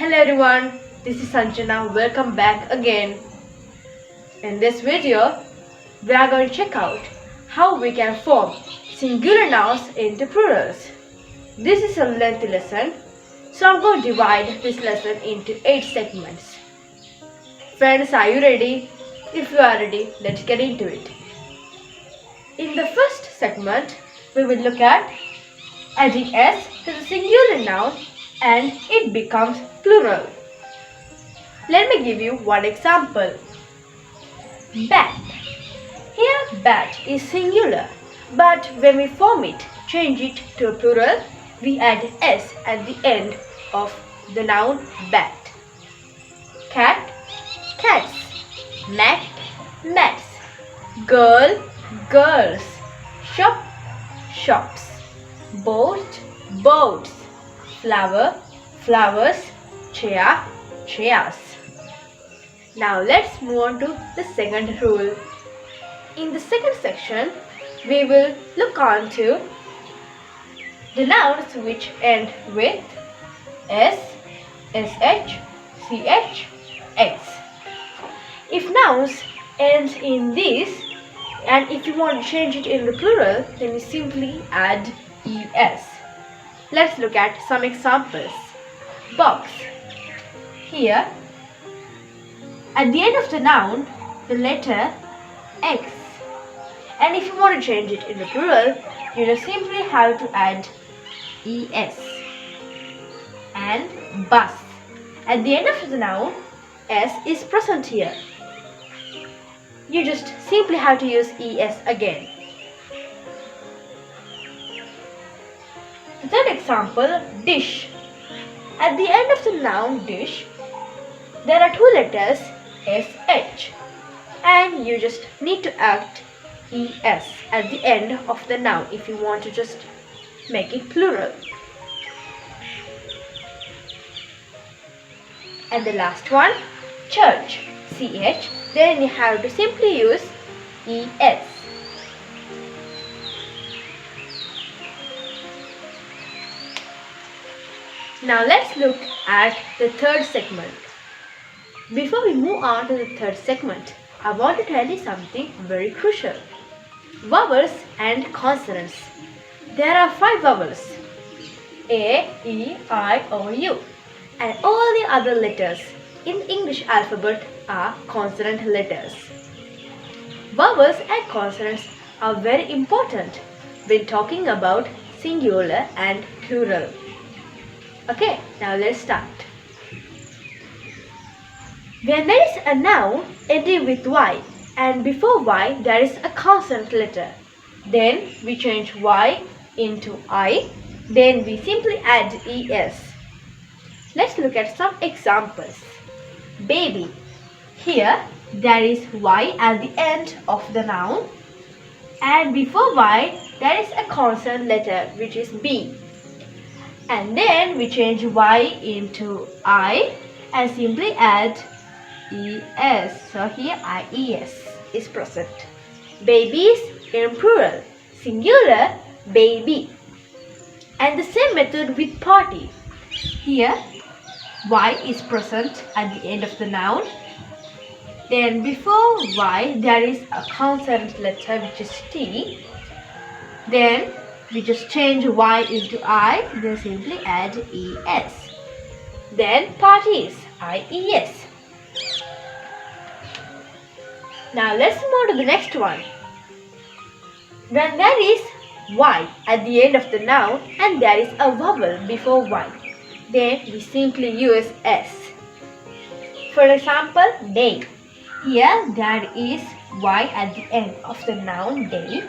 Hello everyone, this is Sanjana. Welcome back again. In this video, we are going to check out how we can form singular nouns into plurals. This is a lengthy lesson, so I'm going to divide this lesson into 8 segments. Friends, are you ready? If you are ready, let's get into it. In the first segment, we will look at adding s to the singular noun and it becomes plural. Let me give you one example. Bat. Here bat is singular, but when we form it, change it to a plural, we add s at the end of the noun bat. Cat, cats. Mat, mats. Girl, girls. Shop, shops. Boat, boats. Flower, flowers. Chair, chairs. Now let's move on to the second rule. In the second section, we will look on to the nouns which end with s, sh, ch, x. If nouns end in this, and if you want to change it into plural, then you simply add es. Let's look at some examples. Box. Here, at the end of the noun, the letter x. And if you want to change it into plural, you just simply have to add es. And bus. At the end of the noun, s is present here. You just simply have to use es again. The third example, dish. At the end of the noun dish, there are two letters sh, and you just need to add es at the end of the noun if you want to just make it plural. And the last one, church, ch, then you have to simply use es. Now let's look at the third segment. Before we move on to the third segment, I want to tell you something very crucial. Vowels and consonants. There are 5 vowels. A, E, I, O, U. And all the other letters in the English alphabet are consonant letters. Vowels and consonants are very important when talking about singular and plural. Okay, now let's start. When there is a noun ending with y and before y there is a consonant letter, then we change y into I, then we simply add es. Let's look at some examples. Baby. Here there is y at the end of the noun and before y there is a consonant letter which is b. And then we change y into I and simply add es. So here ies is present. Babies in plural, singular baby. And the same method with party. Here y is present at the end of the noun. Then before y there is a consonant letter which is t. Then we just change y into I, then simply add es. Then parties, ies. Now let's move on to the next one. When there is y at the end of the noun and there is a vowel before y, then we simply use s. For example, day. Here there is y at the end of the noun day.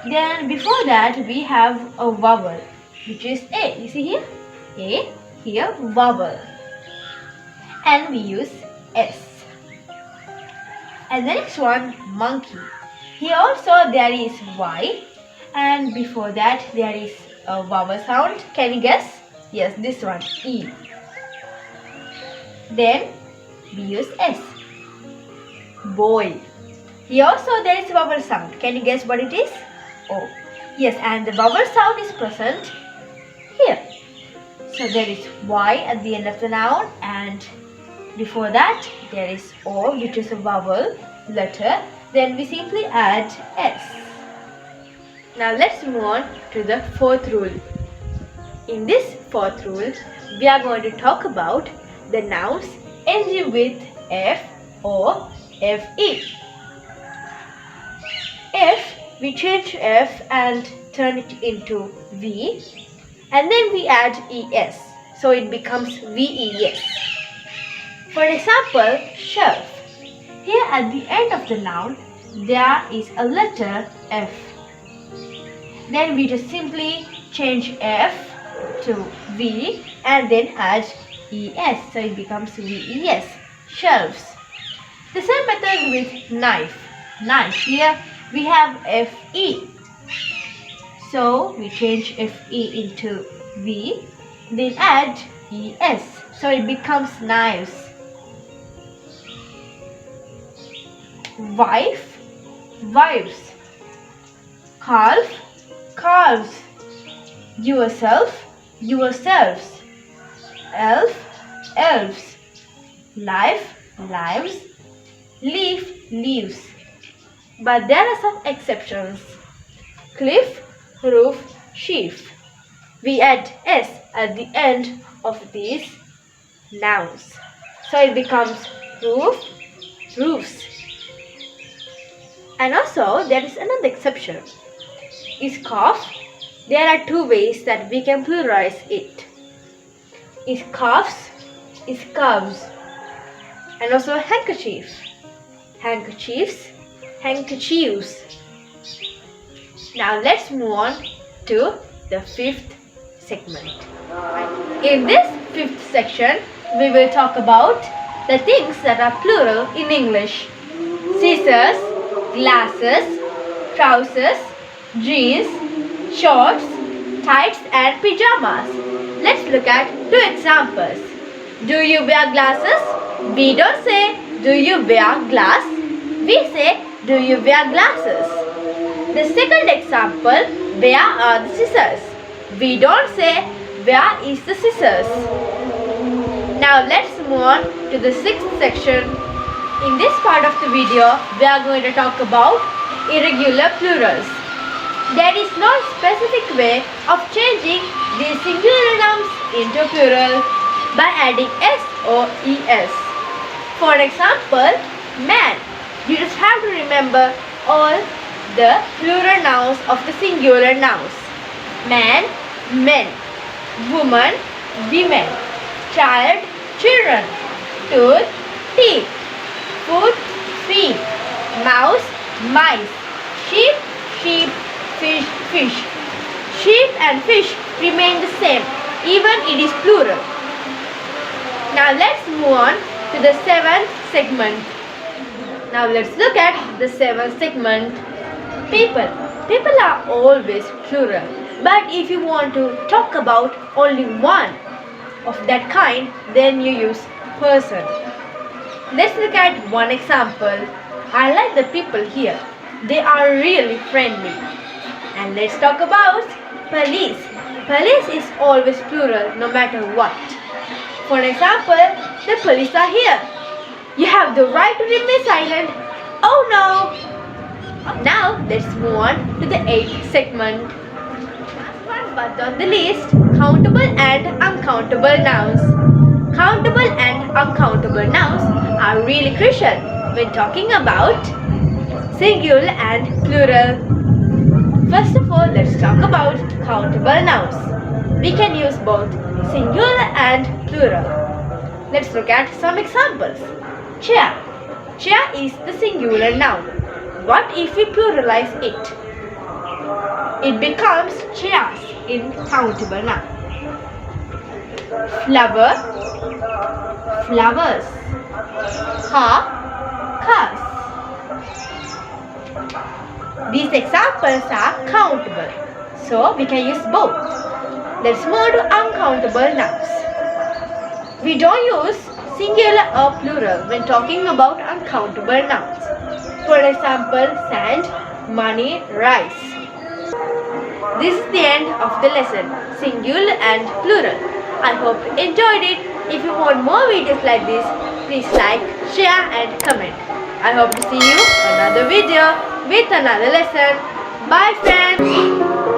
Then before that we have a vowel which is a. You see here? A, here vowel. And we use s. And the next one, monkey. Here also there is y and before that there is a vowel sound. Can you guess? Yes, this one, e. Then we use s. Boy. Here also there is a vowel sound. Can you guess what it is? Oh, yes, and the vowel sound is present here. So there is Y at the end of the noun, and before that there is O, which is a vowel letter. Then we simply add S. Now let's move on to the fourth rule. In this fourth rule, we are going to talk about the nouns ending with F or FE. F, we change F and turn it into V, and then we add ES, so it becomes VES. For example, shelf. Here at the end of the noun, there is a letter F. Then we just simply change F to V and then add ES, so it becomes VES, shelves. The same method with knife. Knife, here we have FE, so we change FE into V, then add ES, so it becomes knives. Wife, wives. Calf, calves. Yourself, yourselves. Elf, elves. Life, lives. Leaf, leaves. But there are some exceptions. Cliff, roof, sheaf. We add S at the end of these nouns, so it becomes roof, roofs. And also there is another exception. Is calf. There are two ways that we can pluralize it. Is calves, is calves. And also handkerchief. Handkerchiefs, handkerchiefs. Now let's move on to the fifth segment. In this fifth section, we will talk about the things that are plural in English. Scissors, glasses, trousers, jeans, shorts, tights and pyjamas. Let's look at two examples. Do you wear glasses? We don't say, do you wear glass? We say, do you wear glasses? The second example, where are the scissors? We don't say, where is the scissors? Now let's move on to the sixth section. In this part of the video, we are going to talk about irregular plurals. There is no specific way of changing these singular nouns into plural by adding S or ES. For example, man. You just have to remember all the plural nouns of the singular nouns. Man, men. Woman, women. Child, children. Tooth, teeth. Foot, feet. Mouse, mice. Sheep, sheep. Fish, fish. Sheep and fish remain the same, even it is plural. Now let's move on to the seventh segment. Now let's look at the seventh segment. People. People are always plural. But if you want to talk about only one of that kind, then you use person. Let's look at one example. I like the people here. They are really friendly. And let's talk about police. Police is always plural no matter what. For example, the police are here. You have the right to remain silent. Oh no! Now let's move on to the eighth segment. Last one but not the least, countable and uncountable nouns. Countable and uncountable nouns are really crucial when talking about singular and plural. First of all, let's talk about countable nouns. We can use both singular and plural. Let's look at some examples. Chair. Chair is the singular noun. What if we pluralize it? It becomes chairs in countable noun. Flower, flowers. Car, cars. These examples are countable, so we can use both. Let's move to uncountable nouns. We don't use singular or plural when talking about uncountable nouns. For example, sand, money, rice. This is the end of the lesson, singular and plural. I hope you enjoyed it. If you want more videos like this, please like, share and comment. I hope to see you another video with another lesson. Bye friends.